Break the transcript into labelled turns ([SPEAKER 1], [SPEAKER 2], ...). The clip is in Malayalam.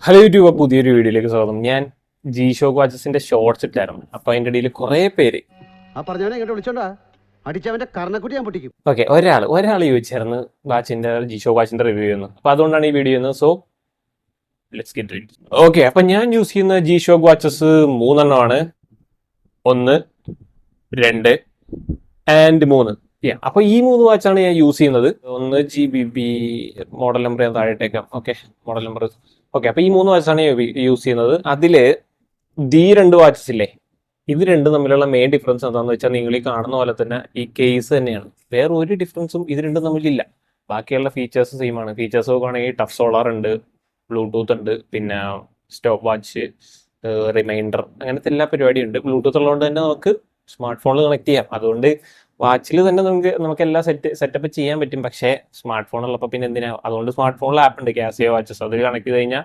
[SPEAKER 1] ഹലോ യൂട്യൂബ്, പുതിയൊരു വീഡിയോയിലേക്ക് സ്വാഗതം. ഞാൻ ജി ഷോക്ക് വാച്ചസിന്റെ ഷോർട്സ് ഇട്ടായിരുന്നു. അപ്പൊ അതിന്റെ ഇടയിൽ കുറെ പേര്
[SPEAKER 2] ആ പറഞ്ഞവനെ ഇങ്ങോട്ട് വിളിച്ചോണ്ടാ അടിച്ചവന്റെ കർണക്കുട്ടി ഞാൻ പൊട്ടിക്കും.
[SPEAKER 1] ഓക്കെ ഒരാൾ ചോദിച്ചായിരുന്നു വാച്ചിന്റെ ജി ഷോക്ക് വാച്ചിന്റെ റിവ്യൂ ചെയ്യുന്നു. അപ്പൊ അതുകൊണ്ടാണ് ഈ വീഡിയോ ചെയ്യുന്നത്. So let's get ready. Okay, അപ്പൊ ഞാൻ യൂസ് ചെയ്യുന്ന ജി ഷോക്ക് വാച്ചസ് മൂന്നെണ്ണമാണ്. 1, 2 ആൻഡ് 3. അപ്പൊ ഈ 3 വാച്ചാണ് ഞാൻ യൂസ് ചെയ്യുന്നത്. 1 GB മോഡൽ നമ്പർ ഞാൻ താഴെട്ടേക്കാം. Okay, model number. ഓക്കെ, അപ്പൊ ഈ 3 വാച്ചാണ് ഞാൻ യൂസ് ചെയ്യുന്നത്. അതില് ഈ 2 വാച്ചസ് ഇല്ലേ, ഇത് രണ്ടും തമ്മിലുള്ള മെയിൻ ഡിഫറൻസ് എന്താണെന്ന് വെച്ചാൽ നിങ്ങൾ ഈ കാണുന്ന പോലെ തന്നെ ഈ കേസ് തന്നെയാണ്. വേറെ ഒരു ഡിഫറൻസും ഇത് രണ്ടും തമ്മിലില്ല. ബാക്കിയുള്ള ഫീച്ചേഴ്സ് സെയിം ആണ്. ഫീച്ചേഴ്സ് നോക്കുകയാണെങ്കിൽ ടഫ് സോളാർ ഉണ്ട്, ബ്ലൂടൂത്ത് ഉണ്ട്, പിന്നെ സ്റ്റോപ്പ് വാച്ച്, റിമൈൻഡർ, അങ്ങനത്തെ എല്ലാ പരിപാടിയും ഉണ്ട്. ബ്ലൂടൂത്ത് ഉള്ളതുകൊണ്ട് തന്നെ നമുക്ക് സ്മാർട്ട് ഫോണിൽ കണക്ട് ചെയ്യാം. അതുകൊണ്ട് വാച്ചിൽ തന്നെ നമുക്ക് എല്ലാ സെറ്റപ്പ് ചെയ്യാൻ പറ്റും. പക്ഷേ സ്മാർട്ട് ഫോൺ ഉള്ളപ്പോൾ പിന്നെ എന്തിനാ? അതുകൊണ്ട് സ്മാർട്ട് ഫോണിൽ ആപ്പ് ഉണ്ട്, കാസിയോ വാച്ചസ്. അതിൽ കണക്ട് ചെയ്ത് കഴിഞ്ഞാൽ